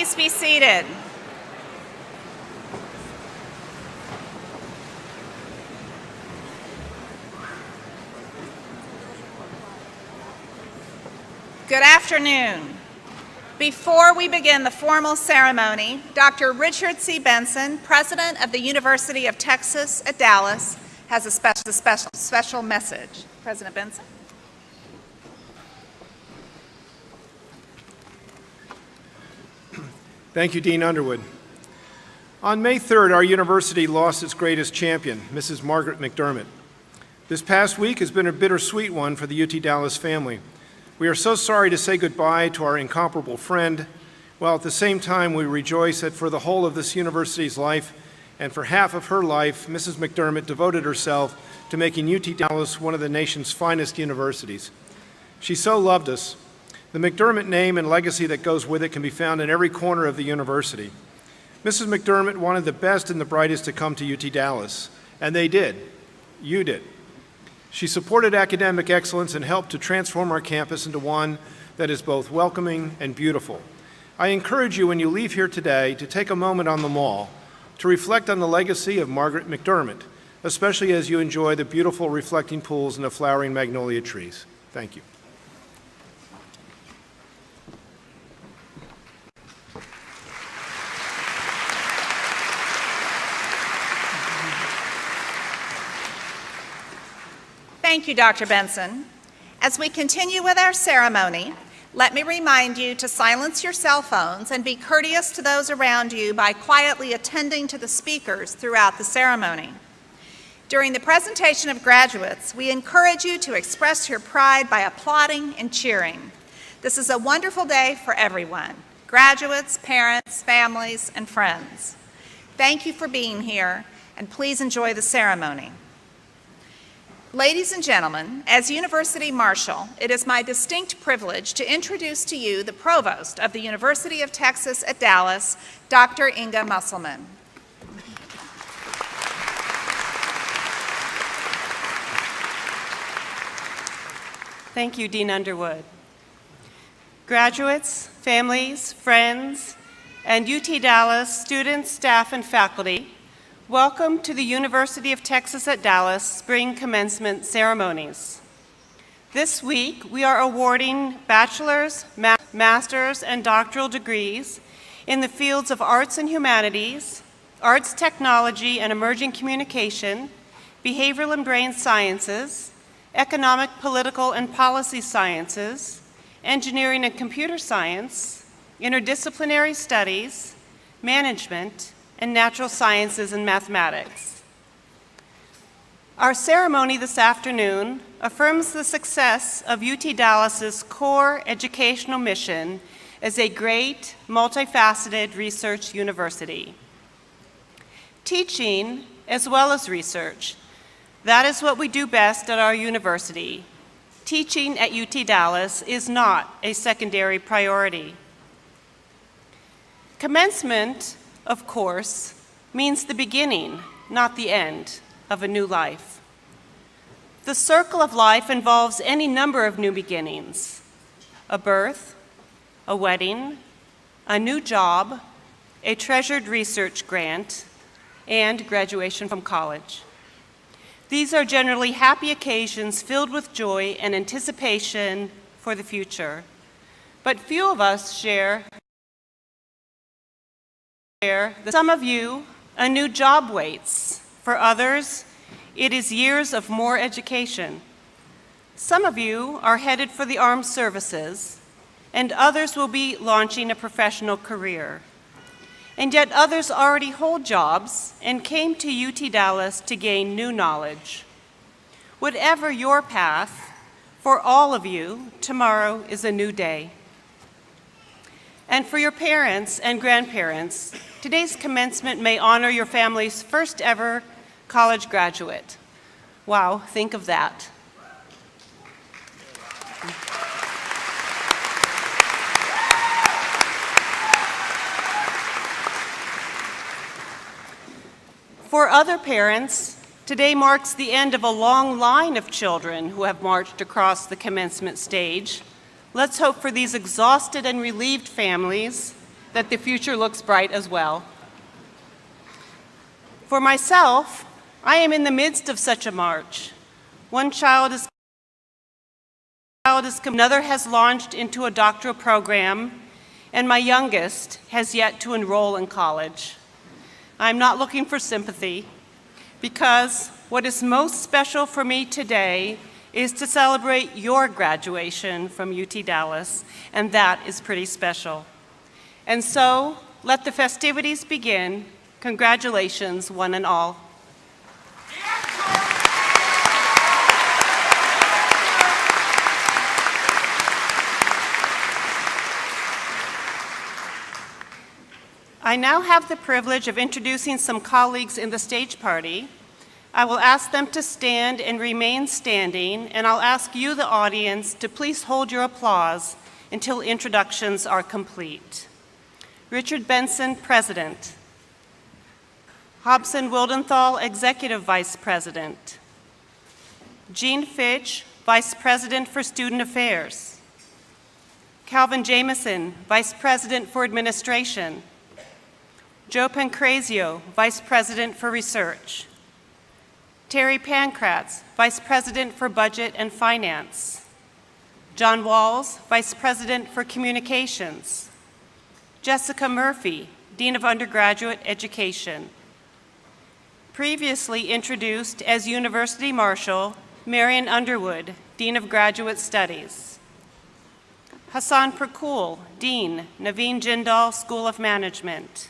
Please be seated. Good afternoon. Before we begin the formal ceremony, Dr. Richard C. Benson, President of the University of Texas at Dallas, has a special message. President Benson. Thank you, Dean Underwood. On May 3rd, our university lost its greatest champion, Mrs. Margaret McDermott. This past week has been a bittersweet one for the UT Dallas family. We are so sorry to say goodbye to our incomparable friend, while at the same time we rejoice that for the whole of this university's life and for half of her life, Mrs. McDermott devoted herself to making UT Dallas one of the nation's finest universities. She so loved us. The McDermott name and legacy that goes with it can be found in every corner of the university. Mrs. McDermott wanted the best and the brightest to come to UT Dallas, and they did. You did. She supported academic excellence and helped to transform our campus into one that is both welcoming and beautiful. I encourage you when you leave here today to take a moment on the Mall to reflect on the legacy of Margaret McDermott, especially as you enjoy the beautiful reflecting pools and the flowering magnolia trees. Thank you. Thank you, Dr. Benson. As we continue with our ceremony, let me remind you to silence your cell phones and be courteous to those around you by quietly attending to the speakers throughout the ceremony. During the presentation of graduates, we encourage you to express your pride by applauding and cheering. This is a wonderful day for everyone, graduates, parents, families, and friends. Thank you for being here, and please enjoy the ceremony. Ladies and gentlemen, as University Marshal, it is my distinct privilege to introduce to you the Provost of the University of Texas at Dallas, Dr. Inga Musselman. Thank you, Dean Underwood. Graduates, families, friends, and UT Dallas students, staff, and faculty, welcome to the University of Texas at Dallas Spring Commencement Ceremonies. This week, we are awarding Bachelors, Masters, and doctoral degrees in the fields of arts and humanities, arts technology and emerging communication, behavioral and brain sciences, economic, political, and policy sciences, engineering and computer science, interdisciplinary studies, management, and natural sciences and mathematics. Our ceremony this afternoon affirms the success of UT Dallas's core educational mission as a great, multifaceted research university. Teaching, as well as research, that is what we do best at our university. Teaching at UT Dallas is not a secondary priority. Commencement, of course, means the beginning, not the end, of a new life. The circle of life involves any number of new beginnings: a birth, a wedding, a new job, a treasured research grant, and graduation from college. These are generally happy occasions filled with joy and anticipation for the future. But few of us share. Some of you, a new job waits. For others, it is years of more education. Some of you are headed for the armed services, and others will be launching a professional career. And yet others already hold jobs and came to UT Dallas to gain new knowledge. Whatever your path, for all of you, tomorrow is a new day. And for your parents and grandparents, today's commencement may honor your family's first ever college graduate. Wow, think of that. For other parents, today marks the end of a long line of children who have marched across the commencement stage. Let's hope for these exhausted and relieved families that the future looks bright as well. For myself, I am in the midst of such a march. One child is another has launched into a doctoral program, and my youngest has yet to enroll in college. I'm not looking for sympathy, because what is most special for me today is to celebrate your graduation from UT Dallas, and that is pretty special. And so, let the festivities begin. Congratulations, one and all. I now have the privilege of introducing some colleagues in the stage party. I will ask them to stand and remain standing, and I'll ask you, the audience, to please hold your applause until introductions are complete. Richard Benson, President. Hobson Wildenthal, Executive Vice President. Jean Fitch, Vice President for Student Affairs. Calvin Jameson, Vice President for Administration. Joe Pancrazio, Vice President for Research. Terry Pankratz, Vice President for Budget and Finance. John Walls, Vice President for Communications. Jessica Murphy, Dean of Undergraduate Education. Previously introduced as University Marshal, Marion Underwood, Dean of Graduate Studies. Hassan Perkul, Dean, Naveen Jindal School of Management.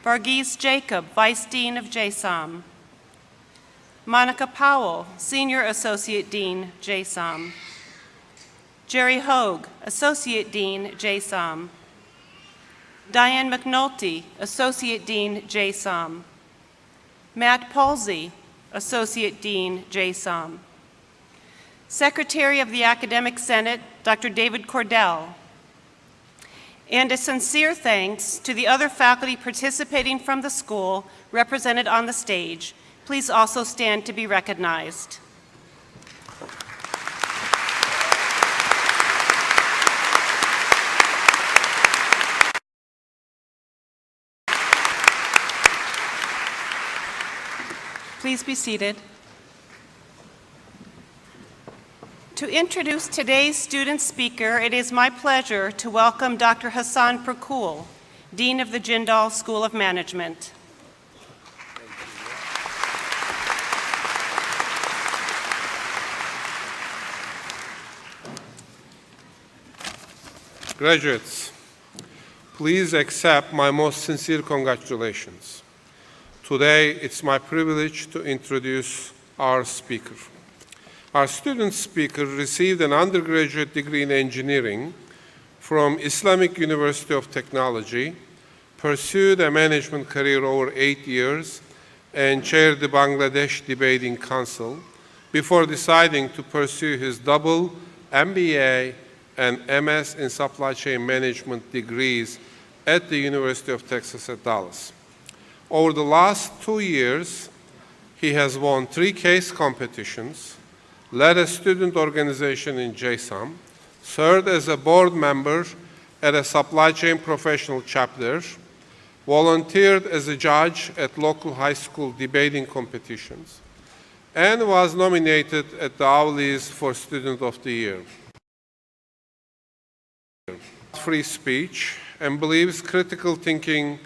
Varghese Jacob, Vice Dean of JSOM. Monica Powell, Senior Associate Dean, JSOM. Jerry Hogue, Associate Dean, JSOM. Diane McNulty, Associate Dean, JSOM. Matt Palsy, Associate Dean, JSOM. Secretary of the Academic Senate, Dr. David Cordell. And a sincere thanks to the other faculty participating from the school represented on the stage. Please also stand to be recognized. Please be seated. To introduce today's student speaker, it is my pleasure to welcome Dr. Hassan Perkul, Dean of the Jindal School of Management. Graduates, please accept my most sincere congratulations. Today, it's my privilege to introduce our speaker. Our student speaker received an undergraduate degree in engineering from Islamic University of Technology, pursued a management career over 8 years, and chaired the Bangladesh Debating Council before deciding to pursue his double MBA and MS in Supply Chain Management degrees at the University of Texas at Dallas. Over the last 2 years, he has won 3 case competitions, led a student organization in JSOM, served as a board member at a supply chain professional chapter, volunteered as a judge at local high school debating competitions, and was nominated at the Owleys for Student of the Year. Free speech and believes critical thinking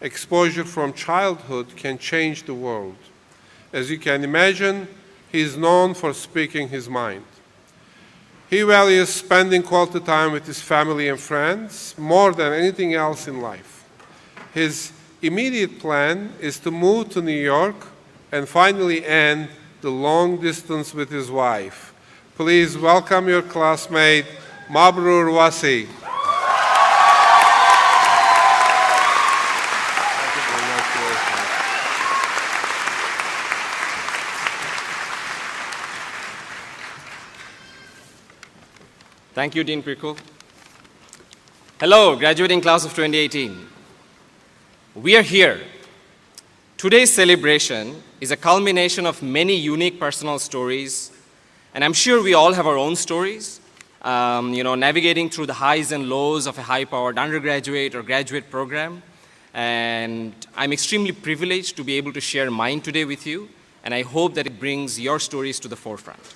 exposure from childhood can change the world. As you can imagine, he is known for speaking his mind. He values spending quality time with his family and friends more than anything else in life. His immediate plan is to move to New York and finally end the long distance with his wife. Please welcome your classmate, Mabrur Wasi. Thank you, Dean Perkul. Hello, graduating class of 2018. We are here. Today's celebration is a culmination of many unique personal stories, and I'm sure we all have our own stories, navigating through the highs and lows of a high-powered undergraduate or graduate program. And I'm extremely privileged to be able to share mine today with you, and I hope that it brings your stories to the forefront.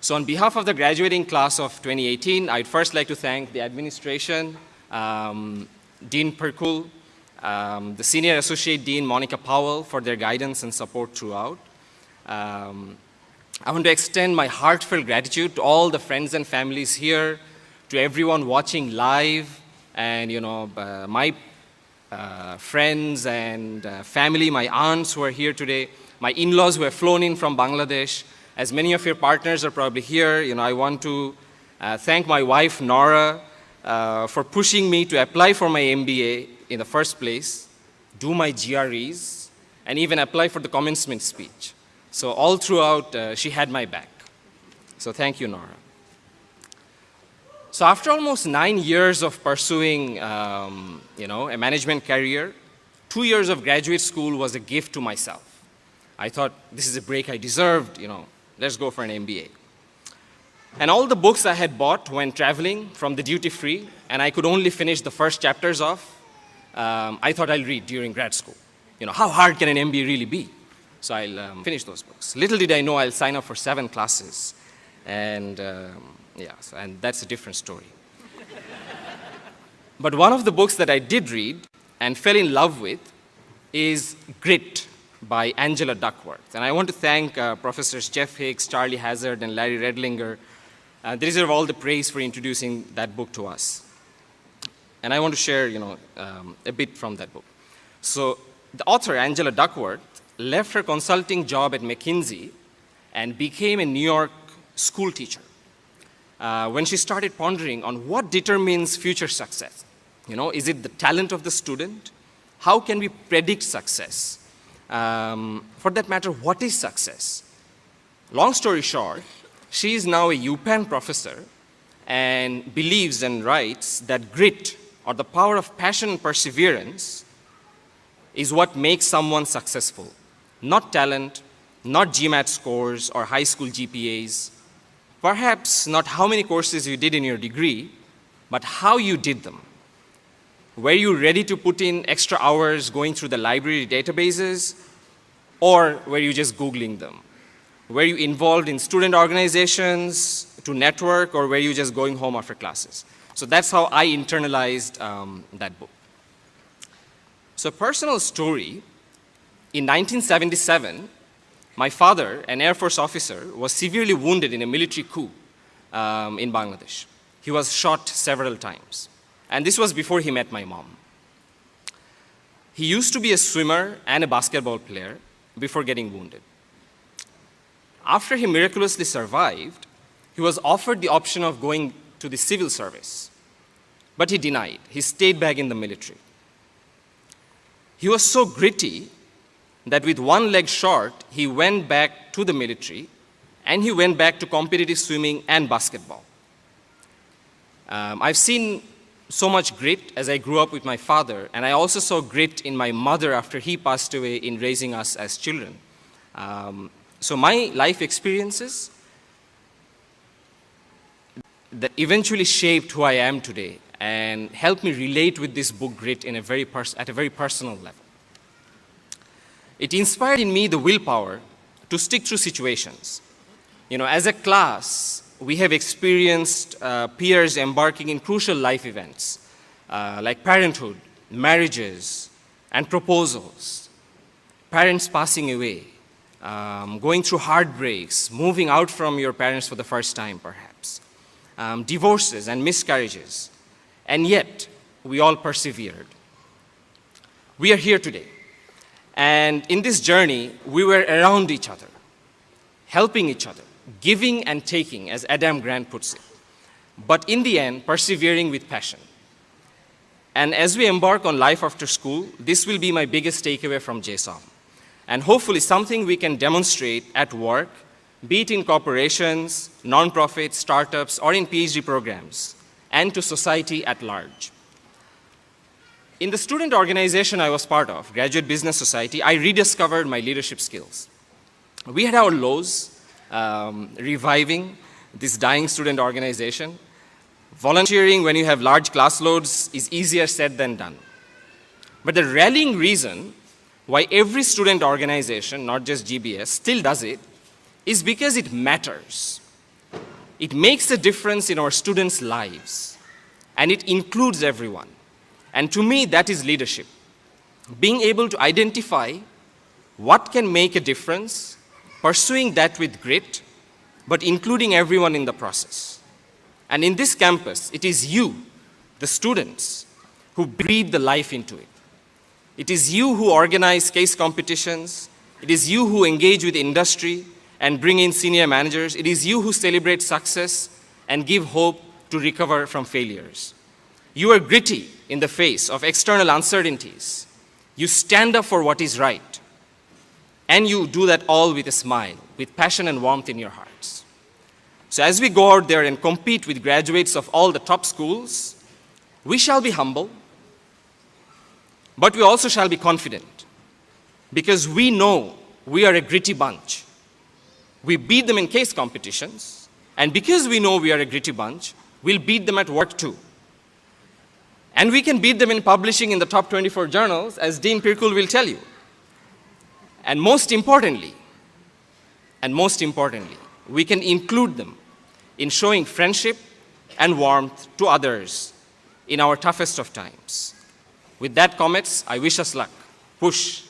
So on behalf of the graduating class of 2018, I'd first like to thank the administration, Dean Perkul, the Senior Associate Dean, Monica Powell, for their guidance and support throughout. I want to extend my heartfelt gratitude to all the friends and families here, to everyone watching live, and my friends and family, my aunts who are here today, my in-laws who have flown in from Bangladesh. As many of your partners are probably here, I want to thank my wife, Nora, for pushing me to apply for my MBA in the first place, do my GREs, and even apply for the commencement speech. So all throughout, she had my back. So thank you, Nora. So after almost 9 years of pursuing, a management career, 2 years of graduate school was a gift to myself. I thought, this is a break I deserved, let's go for an MBA. And all the books I had bought when traveling from the duty-free, and I could only finish the first chapters of, I thought I'll read during grad school. How hard can an MBA really be? So I'll finish those books. Little did I know I'll sign up for 7 classes. And and that's a different story. But one of the books that I did read and fell in love with is Grit by Angela Duckworth. And I want to thank Professors Jeff Hicks, Charlie Hazard, and Larry Redlinger. They deserve all the praise for introducing that book to us. And I want to share, a bit from that book. So the author, Angela Duckworth, left her consulting job at McKinsey and became a New York school teacher. when she started pondering on what determines future success. Is it the talent of the student? How can we predict success? For that matter, what is success? Long story short, she is now a UPenn professor and believes and writes that grit, or the power of passion and perseverance, is what makes someone successful. Not talent, not GMAT scores or high school GPAs, perhaps not how many courses you did in your degree, but how you did them. Were you ready to put in extra hours going through the library databases, or were you just Googling them? Were you involved in student organizations to network, or were you just going home after classes? So that's how I internalized that book. So personal story, in 1977, my father, an Air Force officer, was severely wounded in a military coup in Bangladesh. He was shot several times. And this was before he met my mom. He used to be a swimmer and a basketball player before getting wounded. After he miraculously survived, he was offered the option of going to the civil service. But he denied. He stayed back in the military. He was so gritty that with one leg short, he went back to the military, and he went back to competitive swimming and basketball. I've seen so much grit as I grew up with my father, and I also saw grit in my mother after he passed away in raising us as children. So my life experiences that eventually shaped who I am today and helped me relate with this book, Grit, at a very personal level. It inspired in me the willpower to stick through situations. As a class, we have experienced peers embarking in crucial life events like parenthood, marriages, and proposals, parents passing away, going through heartbreaks, moving out from your parents for the first time, perhaps, divorces and miscarriages. And yet, we all persevered. We are here today. And in this journey, we were around each other, helping each other, giving and taking, as Adam Grant puts it. But in the end, persevering with passion. And as we embark on life after school, this will be my biggest takeaway from JSOM. And hopefully something we can demonstrate at work, be it in corporations, nonprofits, startups, or in PhD programs, and to society at large. In the student organization I was part of, Graduate Business Society, I rediscovered my leadership skills. We had our lows, reviving this dying student organization. Volunteering when you have large class loads is easier said than done. But the rallying reason why every student organization, not just GBS, still does it, is because it matters. It makes a difference in our students' lives, and it includes everyone. And to me, that is leadership. Being able to identify what can make a difference, pursuing that with grit, but including everyone in the process. And in this campus, it is you, the students, who breathe the life into it. It is you who organize case competitions. It is you who engage with industry and bring in senior managers. It is you who celebrate success and give hope to recover from failures. You are gritty in the face of external uncertainties. You stand up for what is right. And you do that all with a smile, with passion and warmth in your hearts. So as we go out there and compete with graduates of all the top schools, we shall be humble, but we also shall be confident, because we know we are a gritty bunch. We beat them in case competitions, and because we know we are a gritty bunch, we'll beat them at work too. And we can beat them in publishing in the top 24 journals, as Dean Pirkul will tell you. And most importantly, we can include them in showing friendship and warmth to others in our toughest of times. With that, comets, I wish us luck. Push.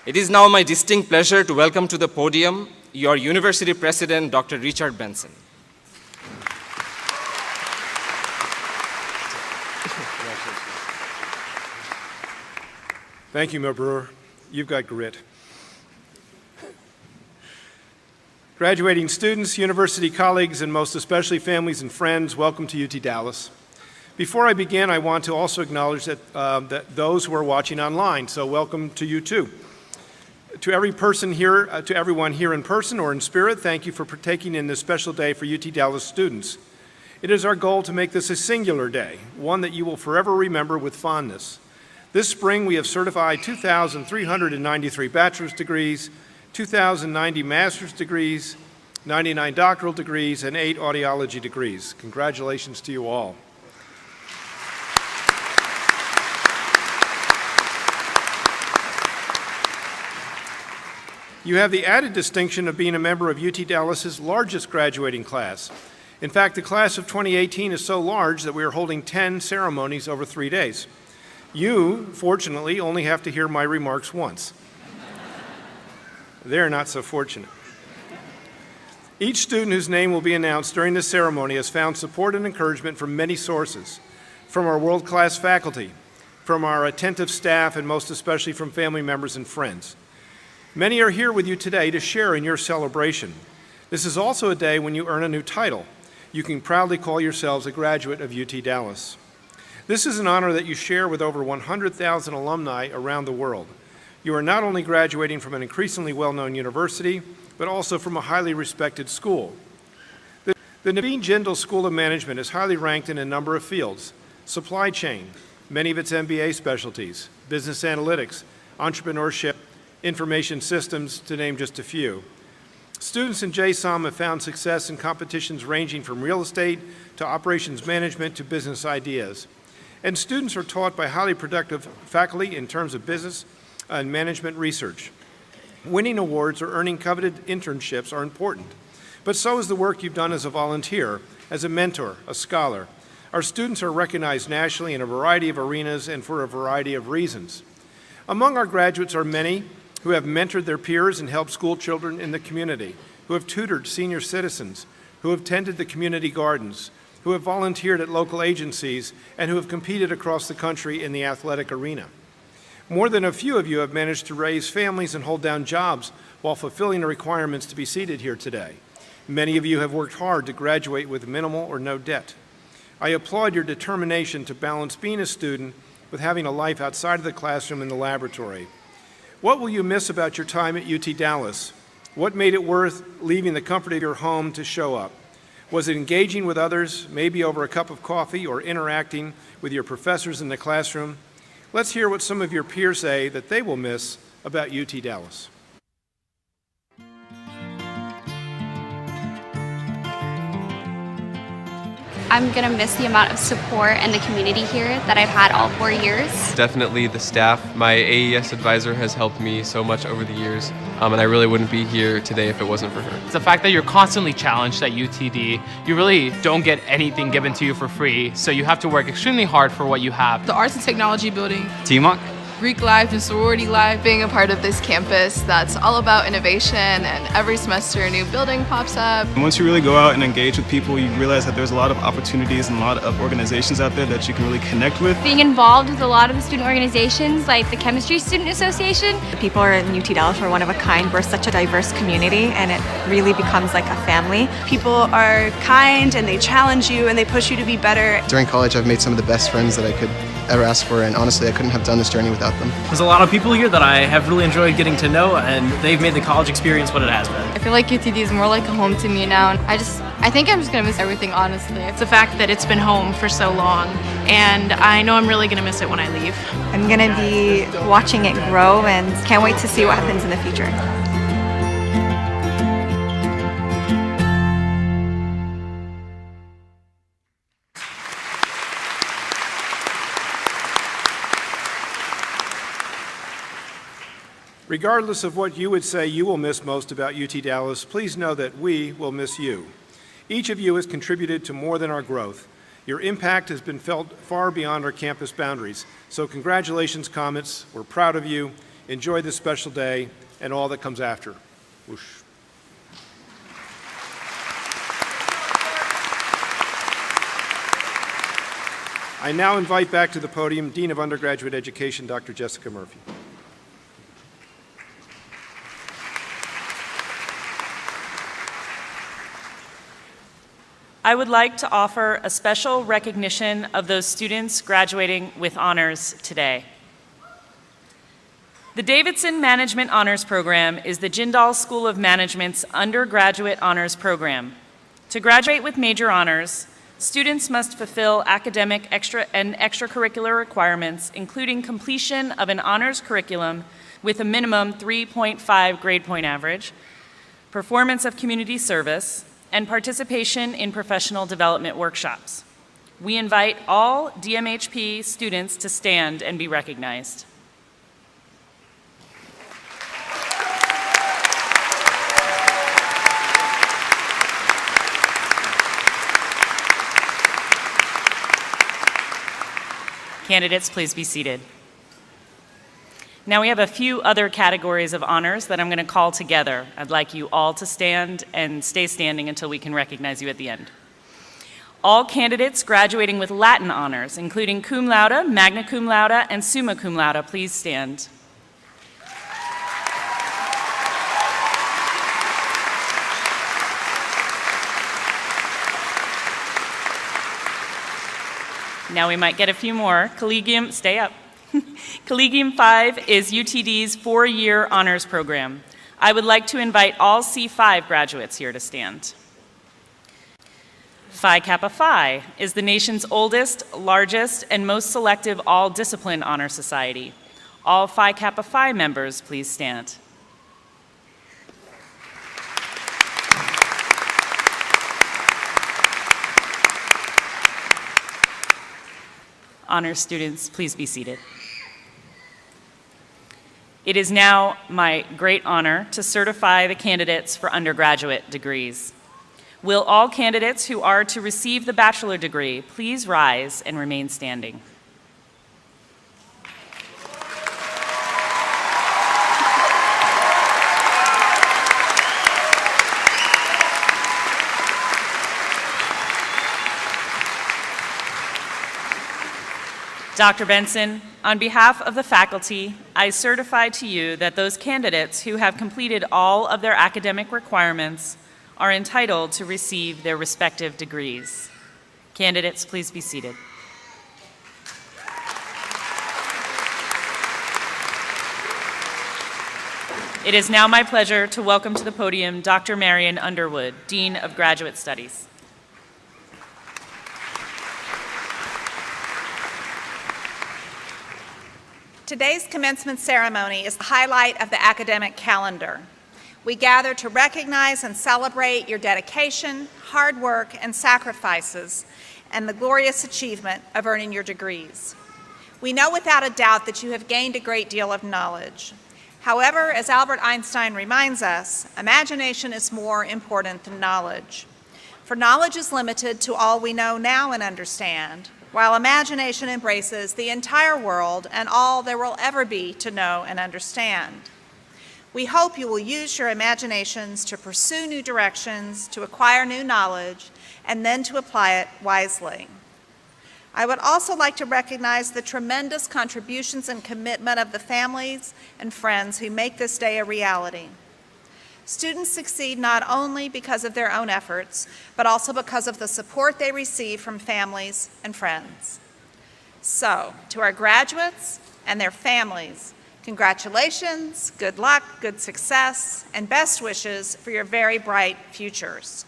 It is now my distinct pleasure to welcome to the podium your University President, Dr. Richard Benson. Thank you, Mabrur. You've got grit. Graduating students, university colleagues, and most especially families and friends, welcome to UT Dallas. Before I begin, I want to also acknowledge that those who are watching online, so welcome to you too. To everyone here in person or in spirit, thank you for partaking in this special day for UT Dallas students. It is our goal to make this a singular day, one that you will forever remember with fondness. This spring, we have certified 2,393 bachelor's degrees, 2,090 master's degrees, 99 doctoral degrees, and 8 audiology degrees. Congratulations to you all. You have the added distinction of being a member of UT Dallas's largest graduating class. In fact, the class of 2018 is so large that we are holding 10 ceremonies over 3 days. You, fortunately, only have to hear my remarks once. They're not so fortunate. Each student whose name will be announced during this ceremony has found support and encouragement from many sources, from our world-class faculty, from our attentive staff, and most especially from family members and friends. Many are here with you today to share in your celebration. This is also a day when you earn a new title. You can proudly call yourselves a graduate of UT Dallas. This is an honor that you share with over 100,000 alumni around the world. You are not only graduating from an increasingly well-known university, but also from a highly respected school. The Naveen Jindal School of Management is highly ranked in a number of fields: supply chain, many of its MBA specialties, business analytics, entrepreneurship, information systems, to name just a few. Students in JSOM have found success in competitions ranging from real estate to operations management to business ideas. And students are taught by highly productive faculty in terms of business and management research. Winning awards or earning coveted internships are important, but so is the work you've done as a volunteer, as a mentor, a scholar. Our students are recognized nationally in a variety of arenas and for a variety of reasons. Among our graduates are many who have mentored their peers and helped school children in the community, who have tutored senior citizens, who have tended the community gardens, who have volunteered at local agencies, and who have competed across the country in the athletic arena. More than a few of you have managed to raise families and hold down jobs while fulfilling the requirements to be seated here today. Many of you have worked hard to graduate with minimal or no debt. I applaud your determination to balance being a student with having a life outside of the classroom and the laboratory. What will you miss about your time at UT Dallas? What made it worth leaving the comfort of your home to show up? Was it engaging with others, maybe over a cup of coffee, or interacting with your professors in the classroom? Let's hear what some of your peers say that they will miss about UT Dallas. I'm going to miss the amount of support and the community here that I've had all 4 years. Definitely the staff. My AES advisor has helped me so much over the years, and I really wouldn't be here today if it wasn't for her. It's the fact that you're constantly challenged at UTD. You really don't get anything given to you for free, so you have to work extremely hard for what you have. The Arts and Technology Building, TMOC. Greek life and sorority life, being a part of this campus that's all about innovation, and every semester a new building pops up. And once you really go out and engage with people, you realize that there's a lot of opportunities and a lot of organizations out there that you can really connect with. Being involved with a lot of the student organizations like the Chemistry Student Association. People are in UT Dallas are one of a kind. We're such a diverse community, and it really becomes like a family. People are kind and they challenge you and they push you to be better. During college, I've made some of the best friends that I could ever ask for, and honestly, I couldn't have done this journey without them. There's a lot of people here that I have really enjoyed getting to know, and they've made the college experience what it has been. I feel like UTD is more like a home to me now. I think I'm just going to miss everything, honestly. It's the fact that it's been home for so long, and I know I'm really going to miss it when I leave. I'm going to be watching it grow and can't wait to see what happens in the future. Regardless of what you would say you will miss most about UT Dallas, please know that we will miss you. Each of you has contributed to more than our growth. Your impact has been felt far beyond our campus boundaries. So congratulations, Comets. We're proud of you. Enjoy this special day and all that comes after. Whoosh. I now invite back to the podium Dean of Undergraduate Education, Dr. Jessica Murphy. I would like to offer a special recognition of those students graduating with honors today. The Davidson Management Honors Program is the Jindal School of Management's undergraduate honors program. To graduate with major honors, students must fulfill academic and extracurricular requirements, including completion of an honors curriculum with a minimum 3.5 grade point average, performance of community service, and participation in professional development workshops. We invite all DMHP students to stand and be recognized. Candidates, please be seated. Now we have a few other categories of honors that I'm going to call together. I'd like you all to stand and stay standing until we can recognize you at the end. All candidates graduating with Latin honors, including cum laude, magna cum laude, and summa cum laude, please stand. Now we might get a few more. Collegium, stay up. Collegium 5 is UTD's 4-year honors program. I would like to invite all C5 graduates here to stand. Phi Kappa Phi is the nation's oldest, largest, and most selective all-discipline honor society. All Phi Kappa Phi members, please stand. Honors students, please be seated. It is now my great honor to certify the candidates for undergraduate degrees. Will all candidates who are to receive the bachelor degree please rise and remain standing? Dr. Benson, on behalf of the faculty, I certify to you that those candidates who have completed all of their academic requirements are entitled to receive their respective degrees. Candidates, please be seated. It is now my pleasure to welcome to the podium Dr. Marion Underwood, Dean of Graduate Studies. Today's commencement ceremony is the highlight of the academic calendar. We gather to recognize and celebrate your dedication, hard work, and sacrifices, and the glorious achievement of earning your degrees. We know without a doubt that you have gained a great deal of knowledge. However, as Albert Einstein reminds us, imagination is more important than knowledge. For knowledge is limited to all we know now and understand, while imagination embraces the entire world and all there will ever be to know and understand. We hope you will use your imaginations to pursue new directions, to acquire new knowledge, and then to apply it wisely. I would also like to recognize the tremendous contributions and commitment of the families and friends who make this day a reality. Students succeed not only because of their own efforts, but also because of the support they receive from families and friends. So, to our graduates and their families, congratulations, good luck, good success, and best wishes for your very bright futures.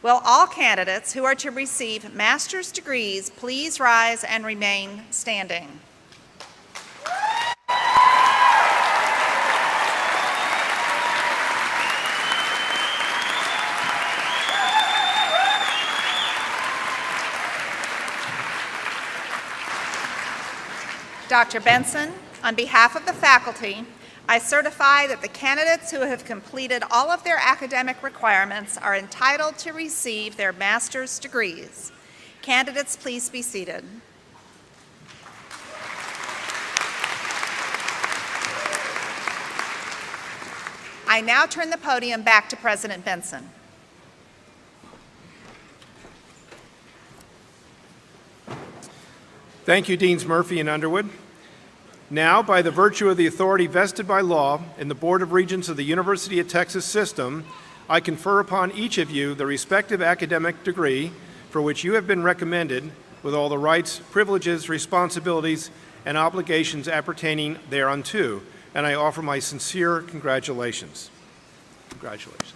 Will all candidates who are to receive master's degrees please rise and remain standing? Dr. Benson, on behalf of the faculty, I certify that the candidates who have completed all of their academic requirements are entitled to receive their master's degrees. Candidates, please be seated. I now turn the podium back to President Benson. Thank you, Deans Murphy and Underwood. Now, by the virtue of the authority vested by law in the Board of Regents of the University of Texas System, I confer upon each of you the respective academic degree for which you have been recommended, with all the rights, privileges, responsibilities, and obligations appertaining thereunto, and I offer my sincere congratulations. Congratulations.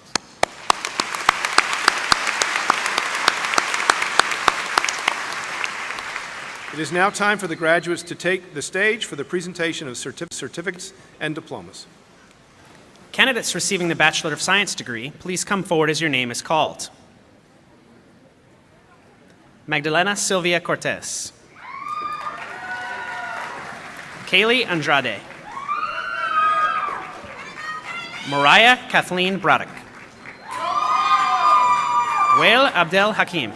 It is now time for the graduates to take the stage for the presentation of certificates and diplomas. Candidates receiving the Bachelor of Science degree, please come forward as your name is called. Magdalena Sylvia Cortez. Kaylee Andrade. Mariah Kathleen Braddock. Wael Abdel Hakim.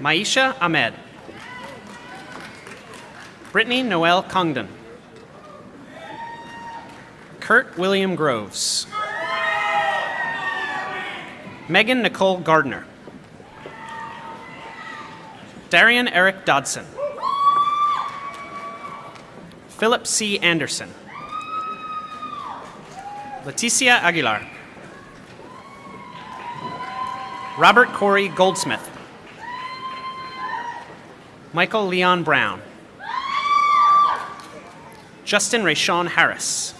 Maisha Ahmed. Brittany Noel Congdon. Kurt William Groves. Megan Nicole Gardner. Darian Eric Dodson. Philip C. Anderson. Leticia Aguilar. Robert Corey Goldsmith. Michael Leon Brown. Justin Rayshawn Harris.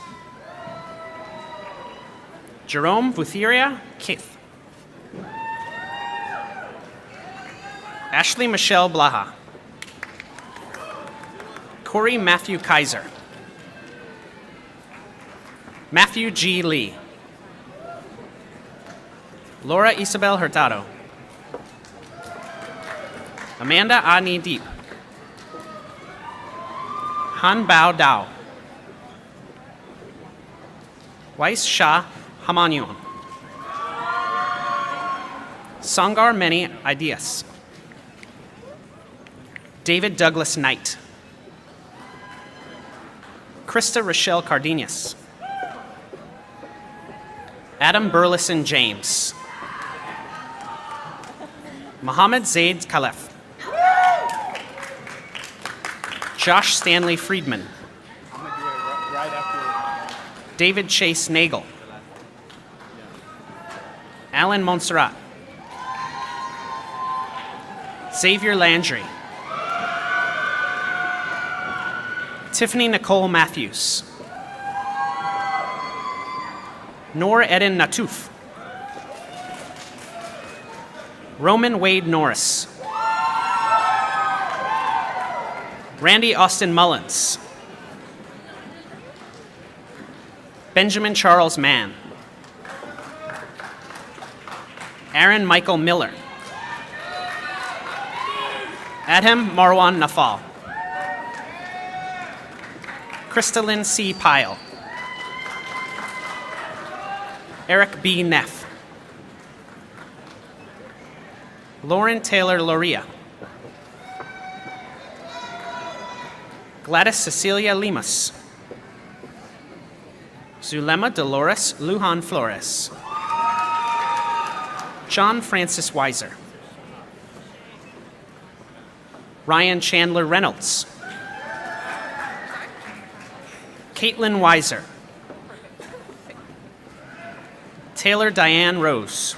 Jerome Vutheria Keith. Ashley Michelle Blaha. Corey Matthew Kaiser. Matthew G. Lee. Laura Isabel Hurtado. Amanda Ani Deep. Han Bao Dao. Weiss Shah Hamanyun. Sangar Many Ideas. David Douglas Knight. Krista Rochelle Cardenas. Adam Burleson James. Mohammed Zaid Khalef. Josh Stanley Friedman. David Chase Nagel. Alan Montserrat. Xavier Landry. Tiffany Nicole Matthews. Noor Eden Natuf. Roman Wade Norris. Randy Austin Mullins. Benjamin Charles Mann. Aaron Michael Miller. Adhem Marwan Nafal. Crystalline C. Pyle. Eric B. Neff. Lauren Taylor Loria. Gladys Cecilia Lemus. Zulema Dolores Lujan Flores. John Francis Weiser. Ryan Chandler Reynolds. Caitlin Weiser. Taylor Diane Rose.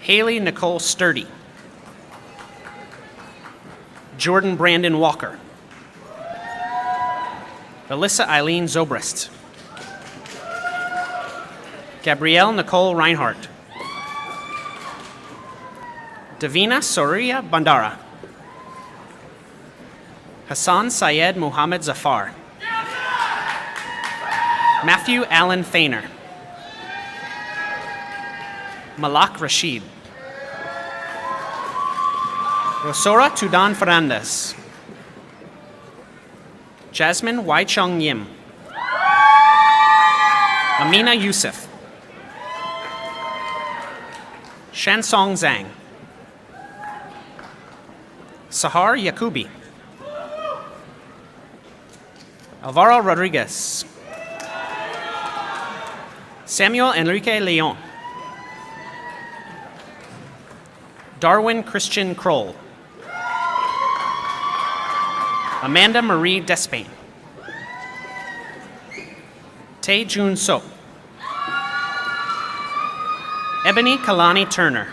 Haley Nicole Sturdy. Jordan Brandon Walker. Alyssa Eileen Zobrist. Gabrielle Nicole Reinhardt. Davina Soria Bandara. Hassan Syed Muhammad Zafar. Matthew Allen Thainer. Malak Rashid. Rosora Tudan Fernandez. Jasmine Wai Chung Yim. Amina Youssef. Shansong Zhang. Sahar Yakubi. Alvaro Rodriguez. Samuel Enrique Leon. Darwin Christian Kroll. Amanda Marie Despain. Tae Jun So. Ebony Kalani Turner.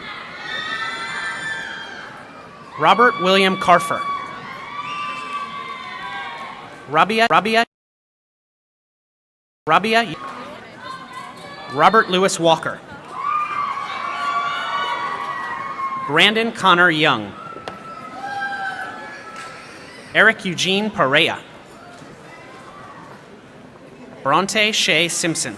Robert William Carfer. Rabia. Robert Lewis Walker. Brandon Connor Young. Eric Eugene Perea. Bronte Shea Simpson.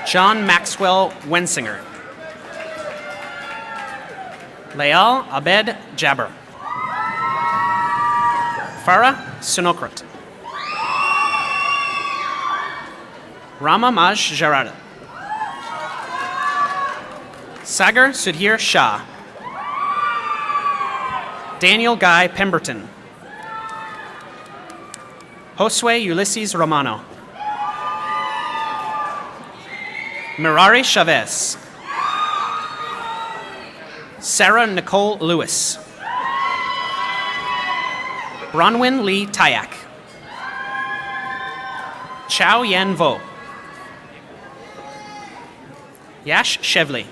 John Maxwell Wensinger. Leal Abed Jabber. Farah Sunokrat. Rama Maj Jarad. Sagar Sudhir Shah. Daniel Guy Pemberton. Josue Ulysses Romano. Mirari Chavez. Sarah Nicole Lewis. Bronwyn Lee Tyak. Chow Yen Vo. Yash Shevley.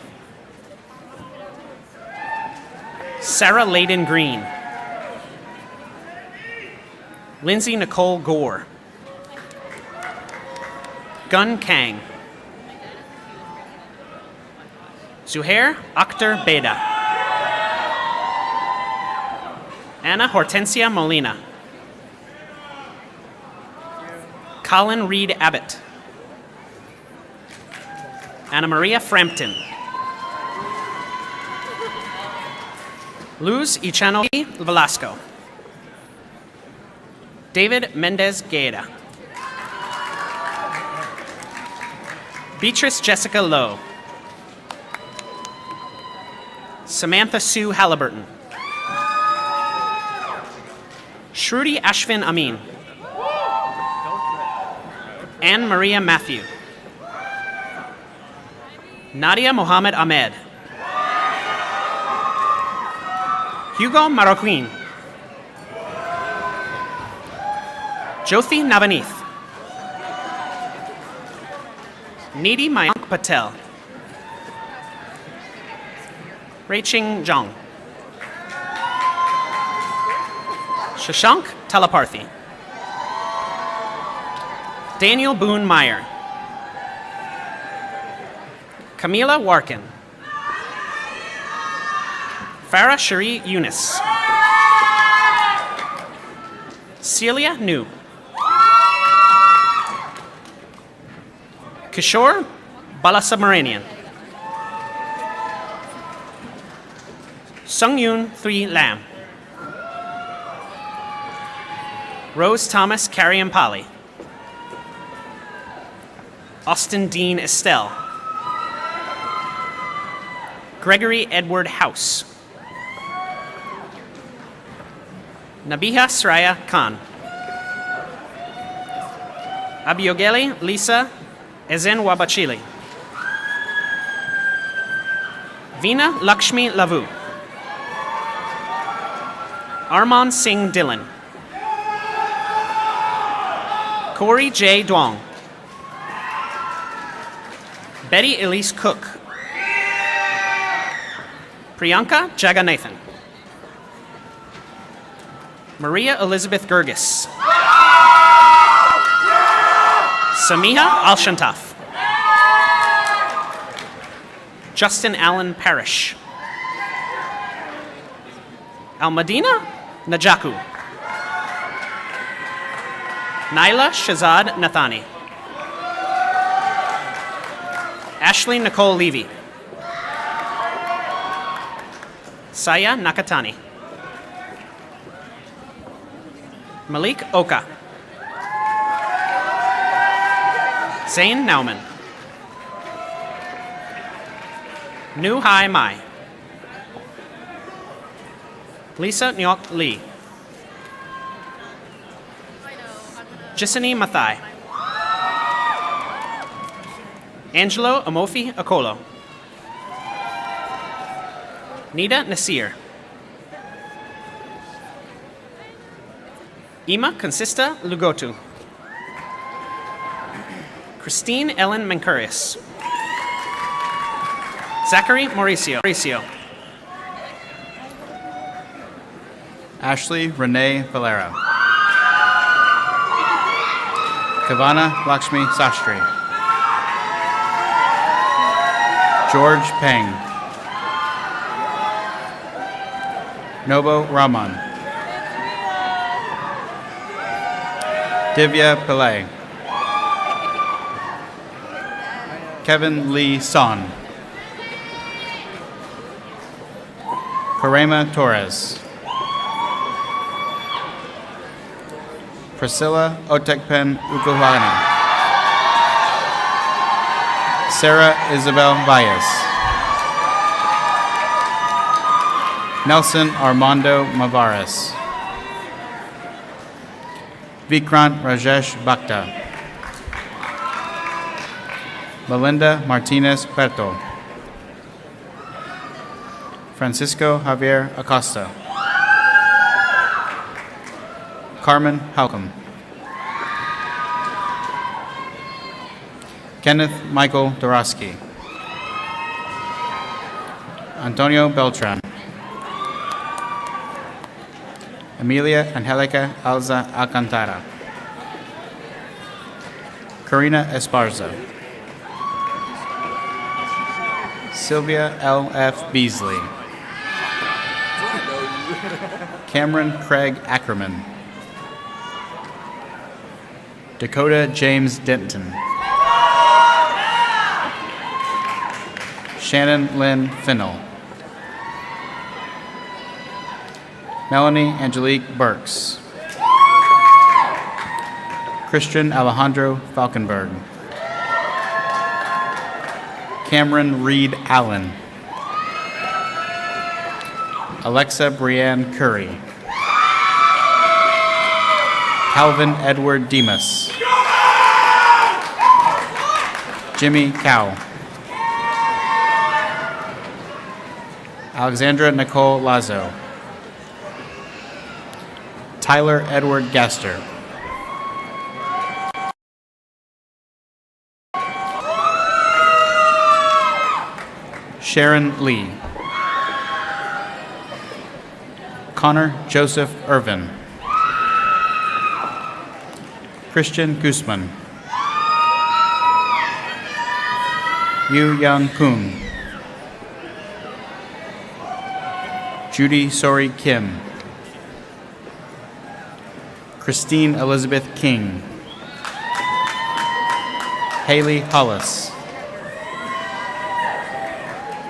Sarah Layden Green. Lindsay Nicole Gore. Gun Kang. Zuhair Akhtar Beda. Anna Hortensia Molina. Colin Reed Abbott. Anna Maria Frampton. Luz Ichano Velasco. David Mendez Gueda. Beatrice Jessica Lowe. Samantha Sue Halliburton. Shruti Ashvin Amin. Anne Maria Matthew. Nadia Mohammed Ahmed. Hugo Marroquin. Jyothi Navanith. Nidhi Mayank Patel. Raiching Zhang. Shashank Talaparthi. Daniel Boone Meyer. Camila Warkin. Farah Cherie Yunus. Celia New. Kishore Balasubramanian. Sungyun 3 Lam. Rose Thomas Kariampali. Austin Dean Estelle. Gregory Edward House. Nabiha Sraya Khan. Abiogeli Lisa Ezen Wabachili. Veena Lakshmi Lavu. Arman Singh Dillon. Corey J. Duong. Betty Elise Cook. Priyanka Jagannathan. Maria Elizabeth Gergis. Samiha Al-Shantaf. Justin Allen Parrish. Almadina Najaku. Naila Shazad Nathani. Ashley Nicole Levy. Saya Nakatani. Malik Oka. Zain Nauman. Nu Hai Mai. Lisa Nyok Lee. Jisani Mathai. Angelo Amofi Akolo. Nida Nasir. Ima Consista Lugotu. Christine Ellen Mancuris. Zachary Mauricio. Ashley Renee Valera. Kavana Lakshmi Sastry. George Peng. Nobo Raman. Divya Pillai. Kevin Lee Son. Karema Torres. Priscilla Otekpen Ukuhana. Sarah Isabel Valles. Nelson Armando Mavares. Vikrant Rajesh Bhakta. Melinda Martinez Berto. Francisco Javier Acosta. Carmen Halcom. Kenneth Michael Dorosky. Antonio Beltran. Emilia Angelica Alza Alcantara. Karina Esparza. Sylvia L.F. Beasley. Cameron Craig Ackerman. Dakota James Denton. Shannon Lynn Finnell. Melanie Angelique Burks. Christian Alejandro Falkenberg. Cameron Reed Allen. Alexa Brianne Curry. Calvin Edward Demas. Jimmy Cow. Alexandra Nicole Lazo. Tyler Edward Gaster. Sharon Lee. Connor Joseph Irvin. Christian Guzman. Yu Young Poon. Judy Sori Kim. Christine Elizabeth King. Haley Hollis.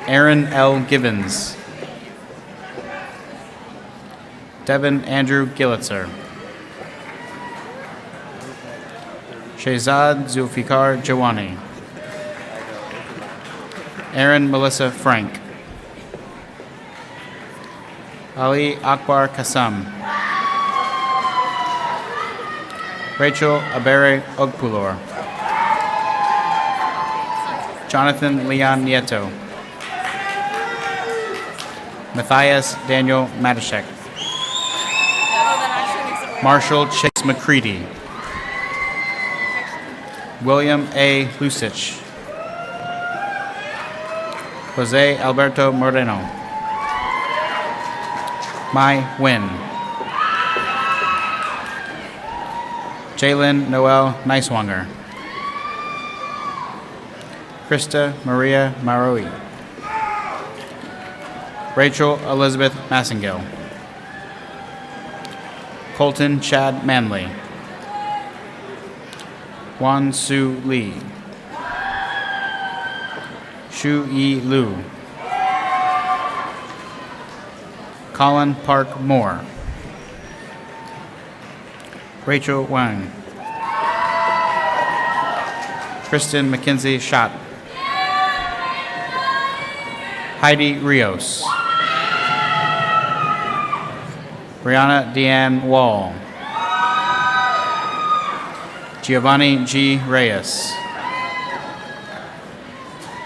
Aaron L. Gibbons. Devin Andrew Gillitzer. Shehzad Zulfikar Jawani. Aaron Melissa Frank. Ali Akbar Kassam. Rachel Abere Ogpulor. Jonathan Leon Nieto. Matthias Daniel Matashek. Marshall Chase McCready. William A. Lusich. Jose Alberto Moreno. Mai Nguyen. Jalen Noel Neiswanger. Krista Maria Maroi. Rachel Elizabeth Massengill. Colton Chad Manley. Wan Su Lee. Shu Yi Lu. Colin Park Moore. Rachel Wang. Kristen McKenzie Schott. Heidi Rios. Brianna Deanne Wall. Giovanni G. Reyes.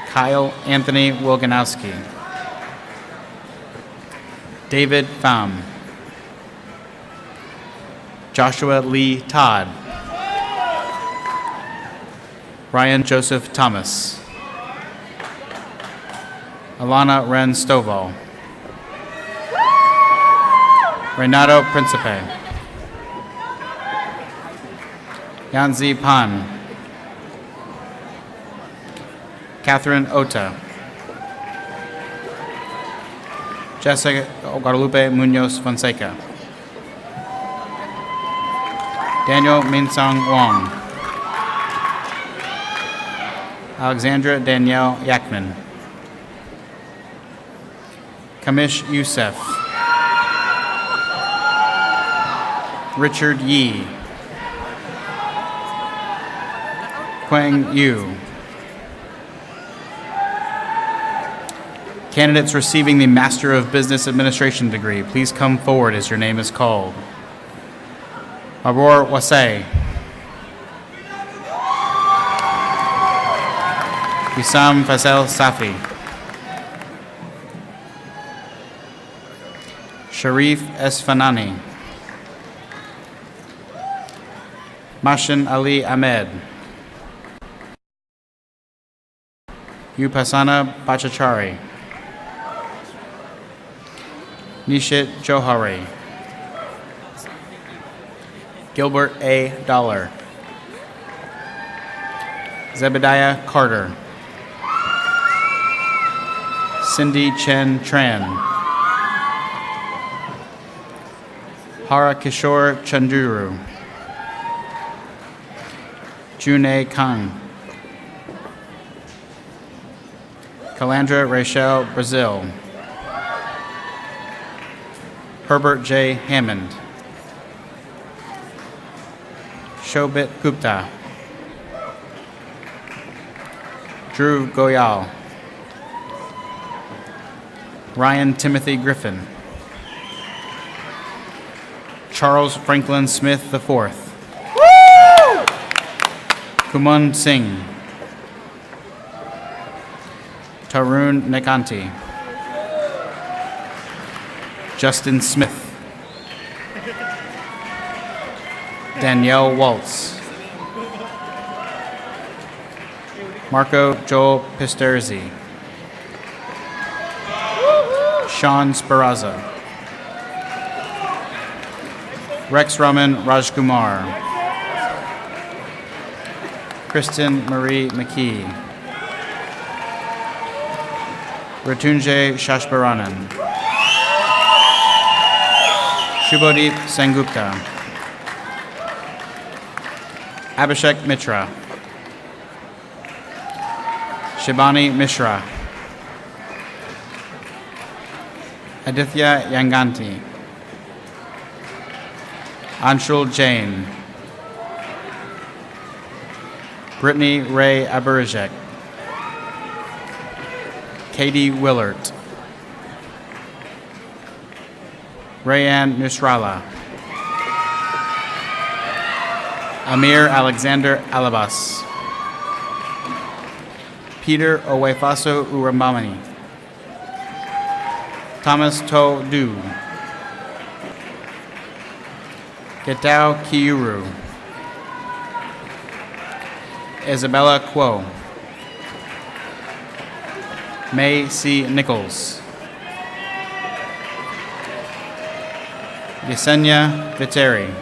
Kyle Anthony Wilganowski. David Pham. Joshua Lee Todd. Ryan Joseph Thomas. Alana Ren Stovall. Renato Principe. Yanzi Pan. Catherine Ota. Jessica Guadalupe Munoz Fonseca. Daniel Minsong Wong. Alexandra Danielle Yakman. Kamish Youssef. Richard Yee. Quang Yu. Candidates receiving the Master of Business Administration degree, please come forward as your name is called. Mabor Wasay. Wissam Faisal Safi. Sharif Esfanani. Mashin Ali Ahmed. Upasana Bachachari. Nishit Johari. Gilbert A. Dollar. Zebediah Carter. Cindy Chen Tran. Hara Kishore Chanduru. June Kang. Calandra Rachel Brazil. Herbert J. Hammond. Shobit Gupta. Drew Goyal. Ryan Timothy Griffin. Charles Franklin Smith IV. Kuman Singh. Tarun Nekanti. Justin Smith. Danielle Waltz. Marco Joel Pisterzi. Sean Sparazza. Rex Raman Rajkumar. Kristen Marie McKee. Ratunjay Shashbaranan. Shubhadeep Sengupta. Abhishek Mitra. Shibani Mishra. Aditya Yanganti. Anshul Jain. Brittany Ray Aburizek. Katie Willert. Rayanne Nusrala. Amir Alexander Alabas. Peter Owefaso Urambamani. Thomas To Du. Getao Kiuru. Isabella Quo. May C. Nichols. Yesenia Viteri.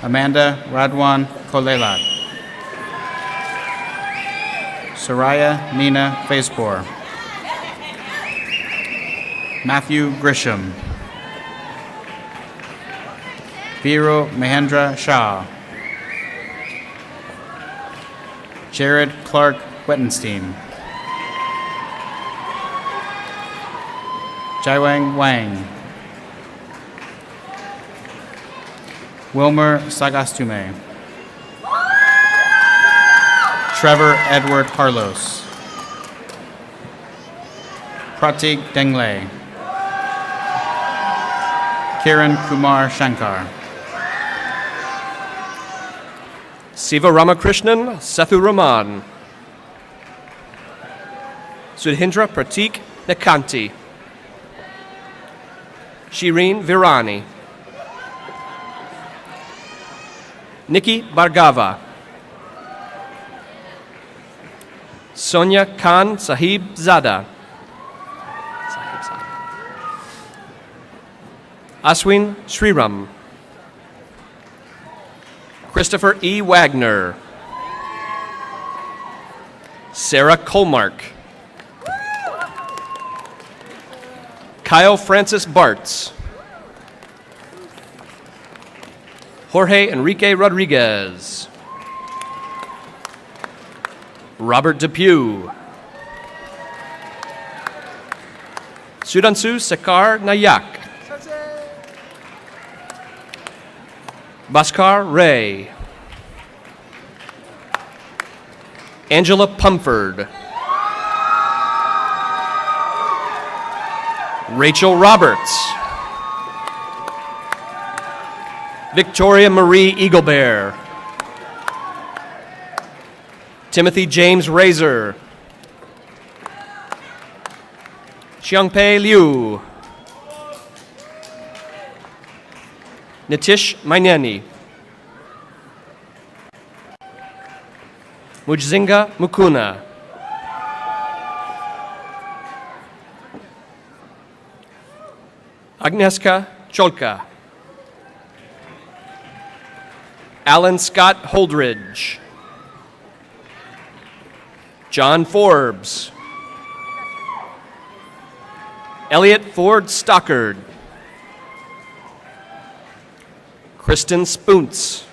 Amanda Radwan Kolelat. Soraya Nina Faispour. Matthew Grisham. Viro Mahendra Shah. Jared Clark Wettenstein. Jaiwang Wang. Wilmer Sagastume. Trevor Edward Harlos. Pratik Dengle. Kiran Kumar Shankar. Siva Ramakrishnan Sethu Raman. Sudhindra Pratik Nakanti. Shireen Virani. Nikki Bhargava. Sonia Khan Sahib Zada. Aswin Sriram. Christopher E. Wagner. Sarah Colmark. Kyle Francis Bartz. Jorge Enrique Rodriguez. Robert Depew. Sudansu Sekar Nayak. Bhaskar Ray. Angela Pumford. Rachel Roberts. Victoria Marie Eaglebear. Timothy James Razor. Xiangpei Liu. Nitish Maineni. Mujzinga Mukuna. Agnieszka Cholka. Alan Scott Holdridge. John Forbes. Elliot Ford Stockard. Kristen Spoontz.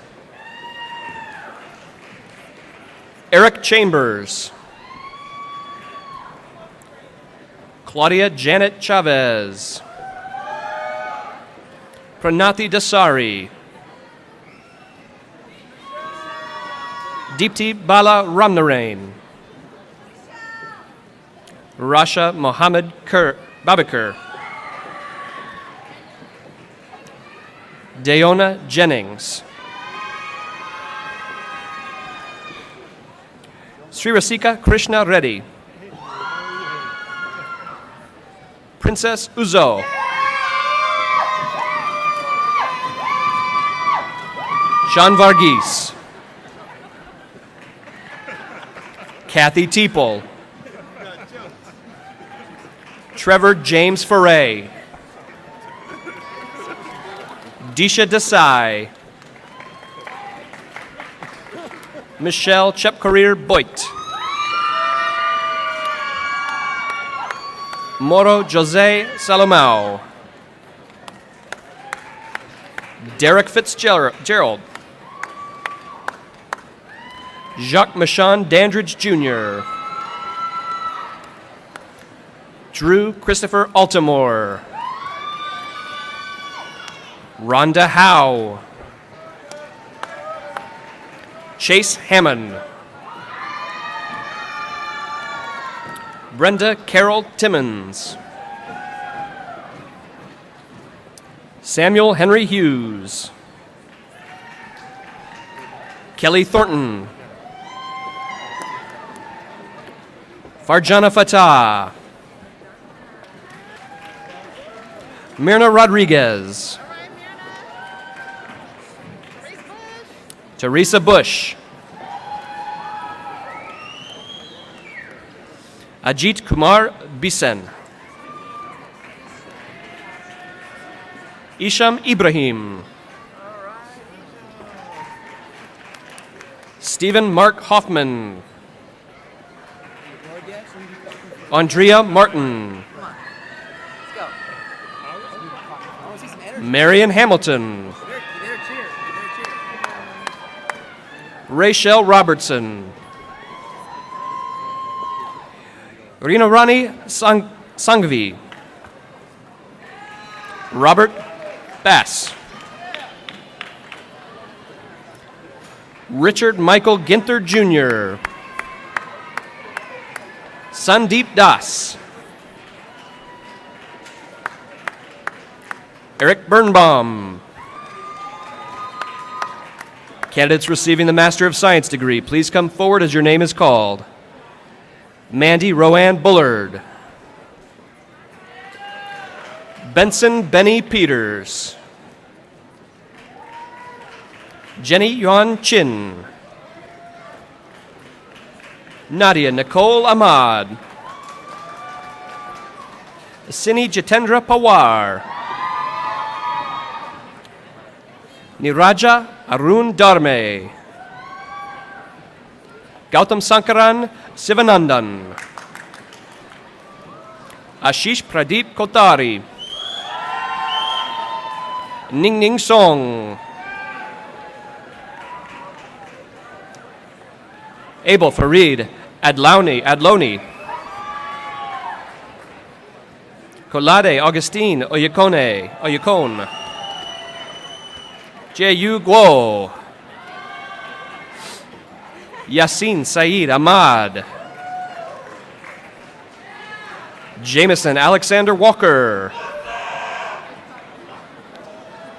Eric Chambers. Claudia Janet Chavez. Pranati Dasari. Deepti Bala Ramnarain. Rasha Mohammed Babakar. Dayona Jennings. Sri Rasika Krishna Reddy. Princess Uzo. Sean Varghese. Kathy Teeple. Trevor James Foray. Disha Desai. Michelle Chepkarir Boit. Moro Jose Salomao. Derek Fitzgerald. Jacques Michon Dandridge Jr. Drew Christopher Altamore. Rhonda Howe. Chase Hammond. Brenda Carol Timmons. Samuel Henry Hughes. Kelly Thornton. Farjana Fatah. Myrna Rodriguez. Teresa Bush. Ajit Kumar Bisen. Isham Ibrahim. Stephen Mark Hoffman. Andrea Martin. Marion Hamilton. Rachel Robertson. Rina Rani Sangvi. Robert Bass. Richard Michael Ginther Jr. Sandeep Das. Eric Birnbaum. Candidates receiving the Master of Science degree, please come forward as your name is called. Mandy Roanne Bullard. Benson Benny Peters. Jenny Yuan Chin. Nadia Nicole Ahmad. Sini Jitendra Pawar. Niraja Arun Dharme. Gautam Sankaran Sivanandan. Ashish Pradeep Kotari. Ning Ning Song. Abel Farid Adloni. Kolade Augustine Oyakon. J.U. Guo. Yasin Saeed Ahmad. Jameson Alexander Walker.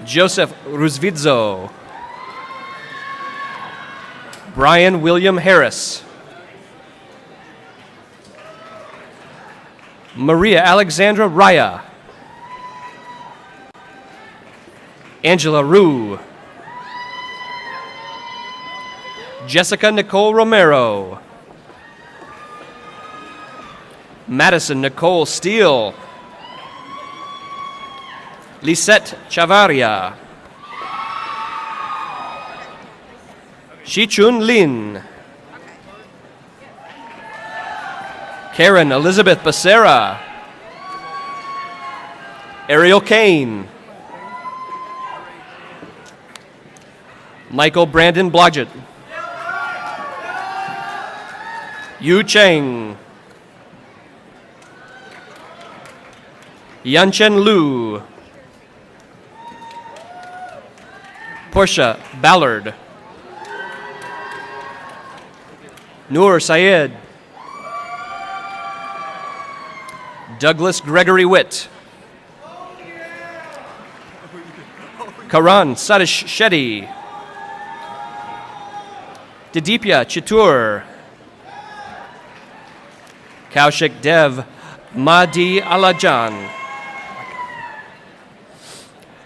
Joseph Ruzvidzo. Brian William Harris. Maria Alexandra Raya. Angela Rue. Jessica Nicole Romero. Madison Nicole Steele. Lisette Chavaria. Shichun Lin. Karen Elizabeth Becerra. Ariel Kane. Michael Brandon Blodgett. Yu Cheng. Yanchen Lu. Portia Ballard. Noor Syed. Douglas Gregory Witt. Karan Satish Shetty. Didipya Chitur. Kaushik Dev Mahdi Alajan.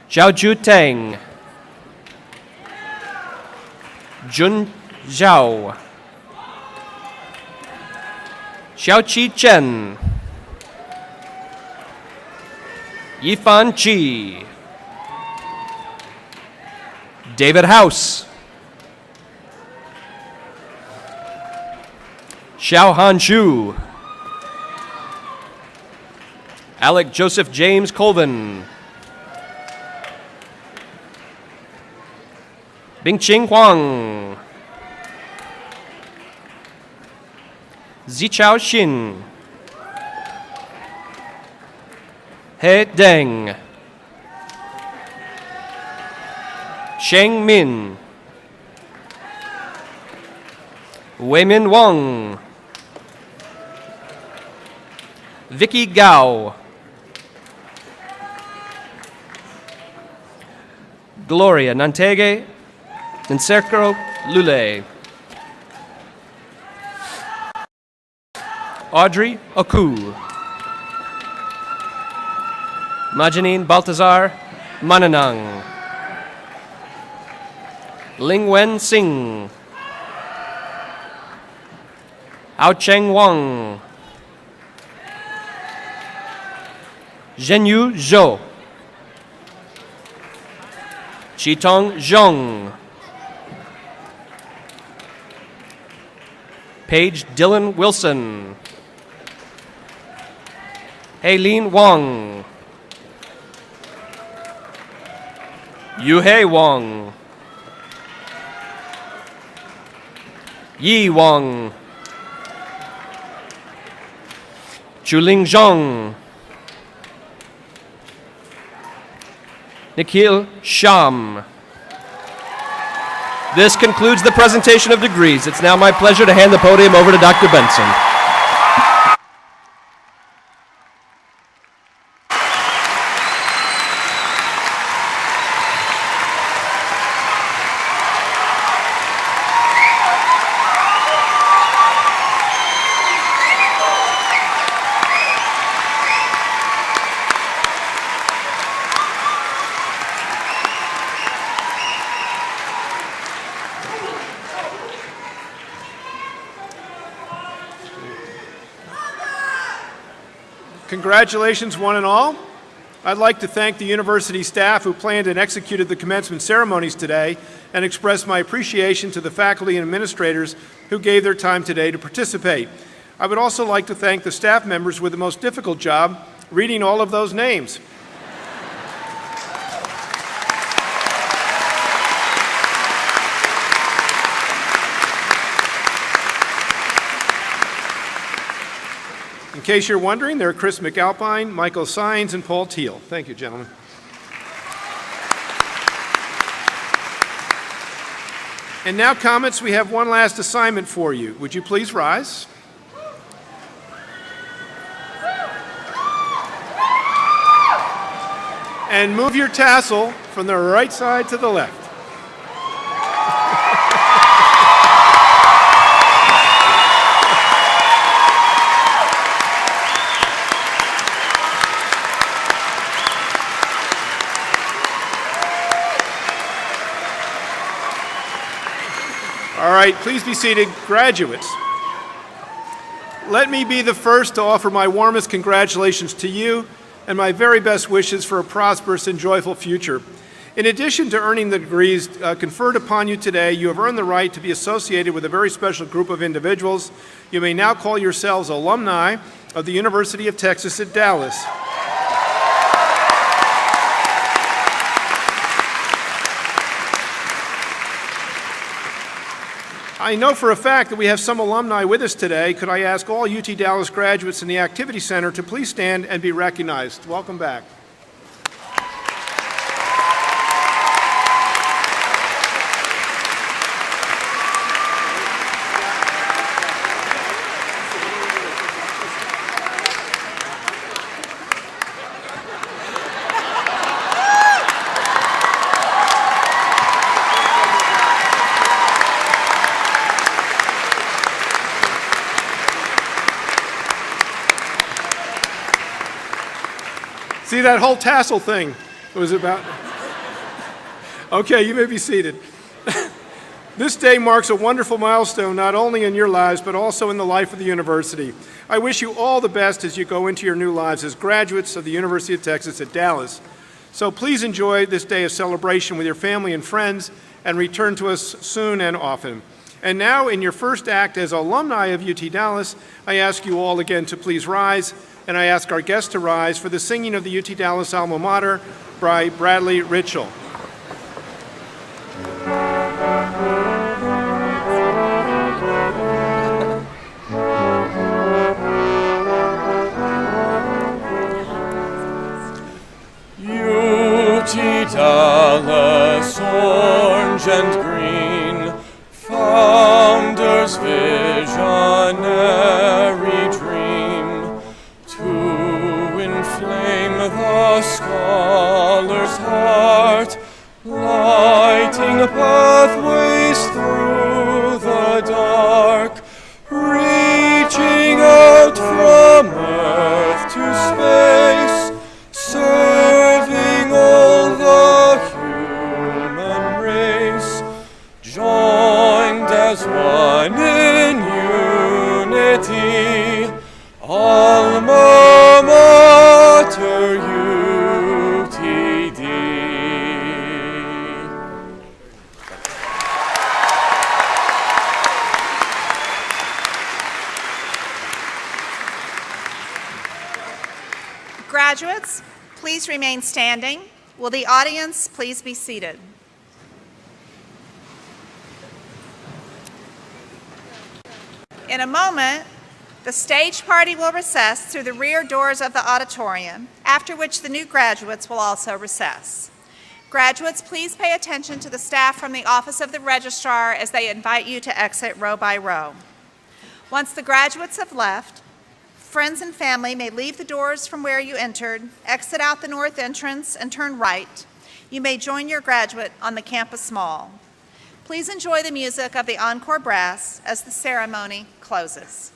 Zhaoju Teng. Jun Zhao. Xiaoqi Chen. Yifan Chi. David House. Xiao Han Shu. Alec Joseph James Colvin. Bingqing Huang. Zichao Xin. He Deng. Sheng Min. Weimin Wang. Vicky Gao. Gloria Nantege Nserko Lule. Audrey Oku. Majanine Baltazar Mananang. Lingwen Singh. Aocheng Wang. Zhenyu Zhou. Chitong Zhong. Paige Dylan Wilson. Hailene Wang. Yuhei Wang. Yi Wang. Chuling Zhong. Nikhil Sham. This concludes the presentation of degrees. It's now my pleasure to hand the podium over to Dr. Benson. Congratulations, one and all. I'd like to thank the university staff who planned and executed the commencement ceremonies today and express my appreciation to the faculty and administrators who gave their time today to participate. I would also like to thank the staff members with the most difficult job, reading all of those names. In case you're wondering, they're Chris McAlpine, Michael Sines, and Paul Teal. Thank you, gentlemen. And now, comments, we have one last assignment for you. Would you please rise? And move your tassel from the right side to the left. All right, please be seated. Graduates, let me be the first to offer my warmest congratulations to you and my very best wishes for a prosperous and joyful future. In addition to earning the degrees conferred upon you today, you have earned the right to be associated with a very special group of individuals. You may now call yourselves alumni of the University of Texas at Dallas. I know for a fact that we have some alumni with us today. Could I ask all UT Dallas graduates in the Activity Center to please stand and be recognized? Welcome back. See, that whole tassel thing was about... Okay, you may be seated. This day marks a wonderful milestone not only in your lives, but also in the life of the university. I wish you all the best as you go into your new lives as graduates of the University of Texas at Dallas. So please enjoy this day of celebration with your family and friends, and return to us soon and often. And now, in your first act as alumni of UT Dallas, I ask you all again to please rise, and I ask our guests to rise for the singing of the UT Dallas alma mater by Bradley Ritchell. UT Dallas, orange and green, founder's visionary dream, to inflame the scholar's heart, lighting pathways through the dark, reaching out from earth to space, serving all the human race, joined as one in unity, Alma mater UTD. Graduates, please remain standing. Will the audience please be seated? In a moment, the stage party will recess through the rear doors of the auditorium, after which the new graduates will also recess. Graduates, please pay attention to the staff from the Office of the Registrar as they invite you to exit row by row. Once the graduates have left, friends and family may leave the doors from where you entered, exit out the north entrance, and turn right. You may join your graduate on the campus mall. Please enjoy the music of the Encore Brass as the ceremony closes.